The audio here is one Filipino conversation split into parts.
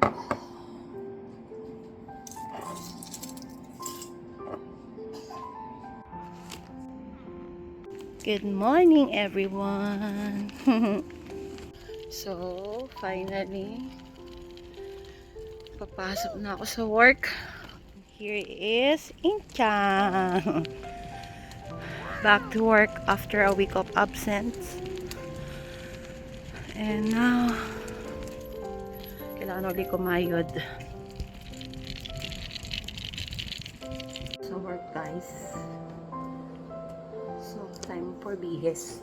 Good morning, everyone. So, finally, papasok na ako sa work. Here is Inchang. Back to work after a week of absence. And now, kailangan ulit kumayod. So, work guys. So, time for bihis.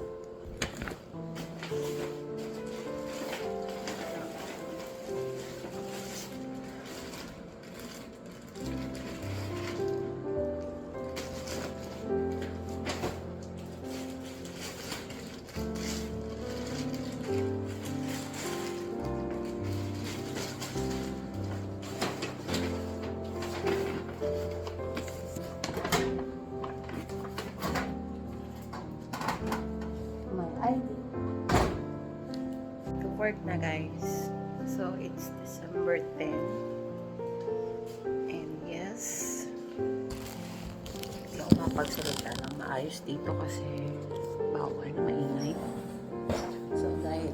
My ID. To work na guys. So, it's December 10. And yes, hindi ako mapagsalita ng maayos dito kasi bawal na maingay. So, dahil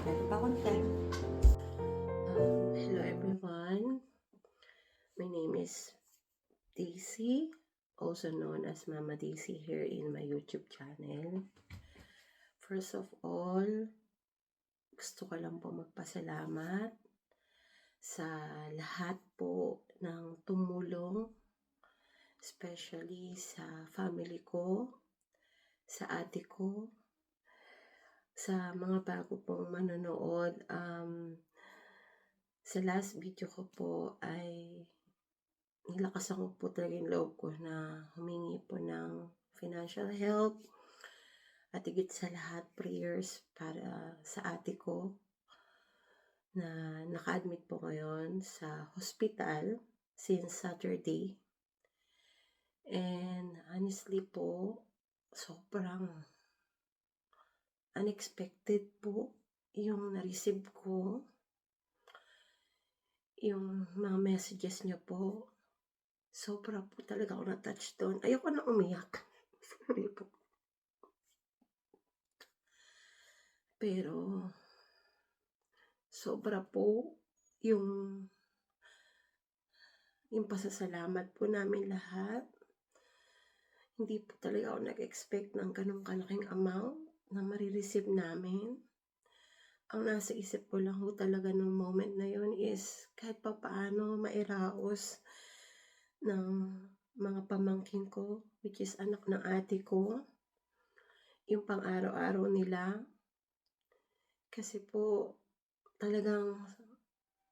meron pa akong time. Hello everyone. My name is Daisy, also known as Mama Daisy here in my YouTube channel. First of all, gusto ko lang po magpasalamat sa lahat po ng tumulong, especially sa family ko, sa ate ko, sa mga bago pong manonood. Sa last video ko po ay nilakasan ko po talaga yung loob ko na humingi po ng financial help at higit sa lahat prayers para sa ate ko na naka-admit po ngayon sa hospital since Saturday. And honestly po, sobrang unexpected po yung na-receive ko, yung mga messages niyo po. Sobra po talaga ako na-touch doon. Ayoko na umiyak. Sorry po. Pero, sobra po yung pasasalamat po namin lahat. Hindi po talaga ako nag-expect ng ganong kalaking amount na marireceive namin. Ang nasa isip ko lang po talaga nung moment na yun is kahit pa paano mairaos ng mga pamangkin ko, which is anak ng ate ko, yung pang-araw-araw nila. Kasi po talagang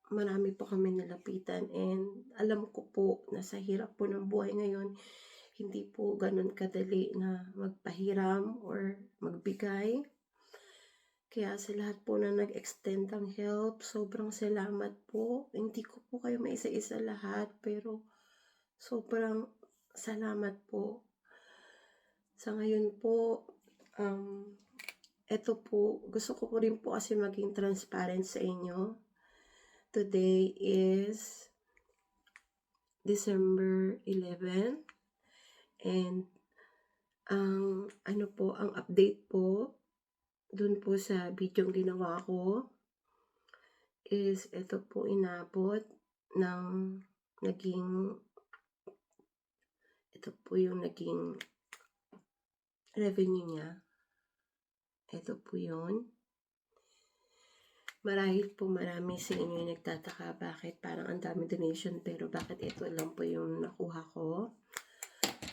marami po kami nilapitan and alam ko po na sa hirap po ng buhay ngayon, hindi po ganun kadali na magpahiram or magbigay. Kaya sa lahat po na nag-extend ng help, sobrang salamat po. Hindi ko po kayo maisa-isa lahat, pero sobrang salamat po. Sa ngayon po, eto po, gusto ko po rin po kasi maging transparent sa inyo. Today is December 11 and ang update po dun po sa video ginawa ko is ito po inabot ng ito po yung naging revenue niya. Ito po yun. Marahil po marami sa inyo yung nagtataka bakit parang ang dami donation pero bakit ito lang po yung nakuha ko.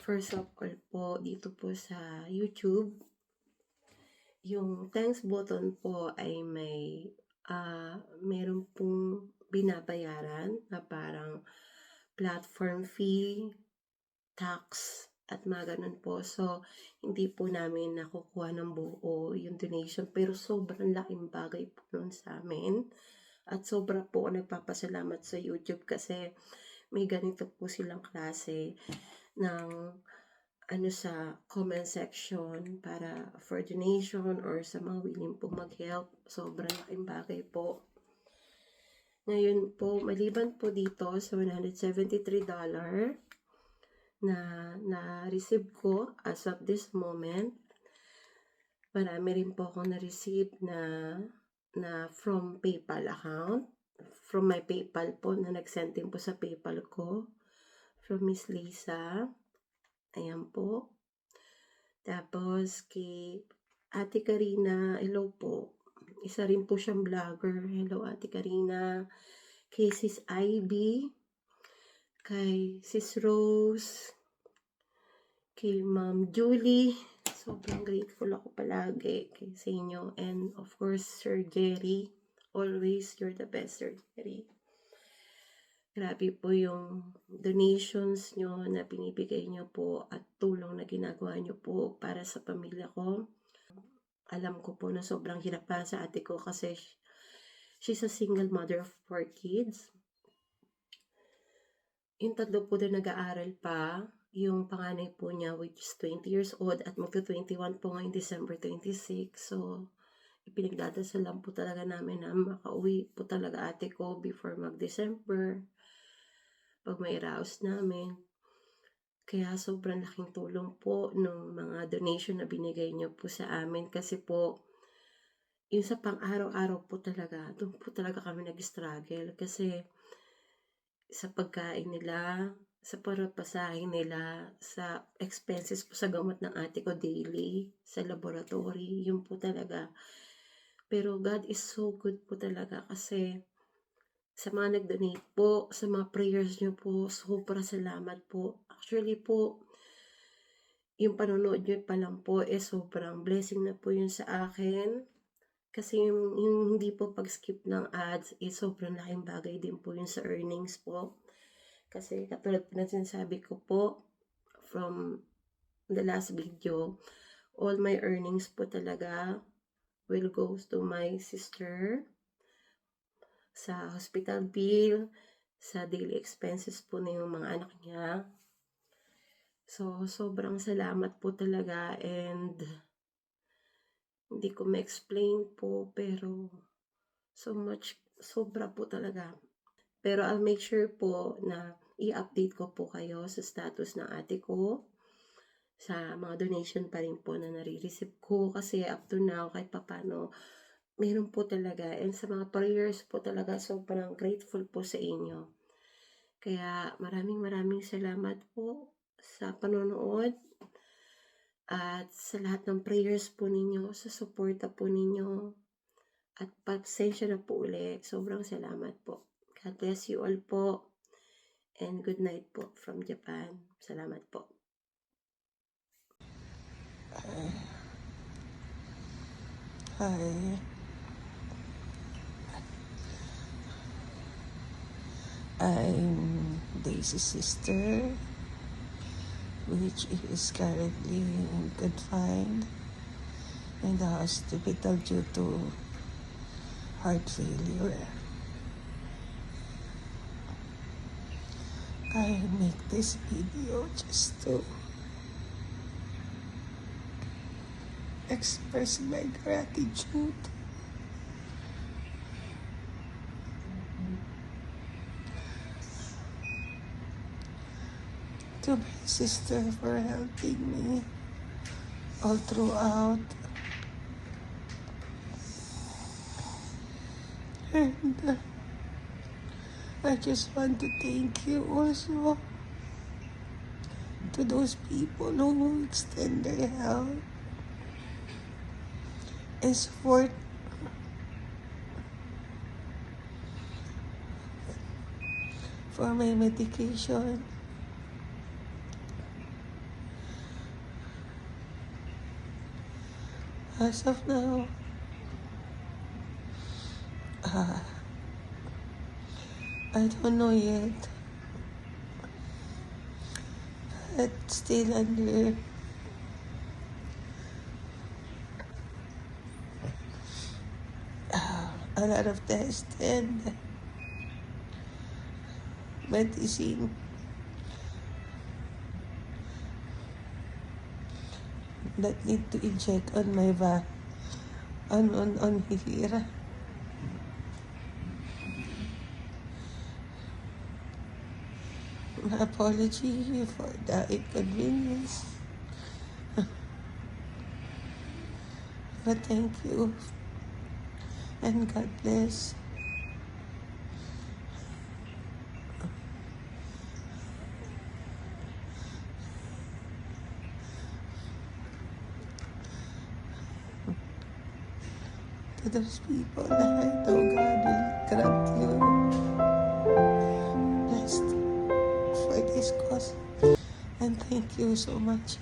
First of all po, dito po sa YouTube, yung thanks button po ay meron pong binabayaran na parang platform fee, tax, at mga ganun po. So, hindi po namin nakukuha ng buo yung donation pero sobrang laking bagay po nun sa amin. At sobra po ako nagpapasalamat sa YouTube kasi may ganito po silang klase ng sa comment section para for donation or sa mga willing po mag-help. Sobrang laking bagay po. Ngayon po, maliban po dito sa $173 na na-receive ko as of this moment, marami rin po akong na-receive na from PayPal account, from my PayPal po na nag-send din po sa PayPal ko, from Miss Lisa. Ayan po. Tapos kay Ate Karina, hello po. Isa rin po siyang vlogger. Hello Ate Karina. Kay Sis Ivy, kay Sis Rose, kay Ma'am Julie. Sobrang grateful ako palagi sa inyo. And of course, Sir Jerry. Always, you're the best, Sir Jerry. Grabe po yung donations nyo na binibigay nyo po at tulong na ginagawa nyo po para sa pamilya ko. Alam ko po na sobrang hirap pa sa ate ko kasi she's a single mother of 4 kids. Yung tatlo po na nag-aaral pa, yung panganay po niya which is 20 years old at magto-21 po ngayong December 26. So, ipinagdadasal lang po talaga namin na makauwi po talaga ate ko before mag-December pag may raos namin. Kaya sobrang laking tulong po ng mga donation na binigay niyo po sa amin kasi po yung sa pang-araw-araw po talaga, doon po talaga kami nag-struggle kasi sa pagkain nila, sa pasahin nila, sa expenses po sa gamot ng ate ko daily, sa laboratory, yun po talaga. Pero God is so good po talaga kasi sa mga nag-donate po, sa mga prayers nyo po, sobrang salamat po. Actually po, yung panonood nyo pa lang po, sobrang blessing na po yun sa akin. Kasi yung hindi po pag-skip ng ads, sobrang laking bagay din po yun sa earnings po. Kasi katulad po na sinasabi ko po, from the last video, all my earnings po talaga will go to my sister, sa hospital bill, sa daily expenses po ng mga anak niya. So, sobrang salamat po talaga and hindi ko ma-explain po pero sobra po talaga. Pero I'll make sure po na i-update ko po kayo sa status ng ate ko, sa mga donation pa rin po na nare-receive ko kasi up to now kahit papano meron po talaga and sa mga prayers po talaga sobrang grateful po sa inyo. Kaya maraming salamat po sa panonood at sa lahat ng prayers po ninyo, sa suporta po ninyo at pasensya na po ulit. Sobrang salamat po. God bless you all po and good night po from Japan. Salamat po. Hi. I'm Daisy's sister, which is currently confined in the hospital due to heart failure. I make this video just to express my gratitude to my sister for helping me all throughout. And I just want to thank you also to those people who extend their help and support for my medication. As of now, I don't know yet. It's still under a lot of tests and medicine. That need to inject on my on here. My apology for the inconvenience. But thank you. And God bless. To those people, I know God will grant you blessed for this cause. And thank you so much.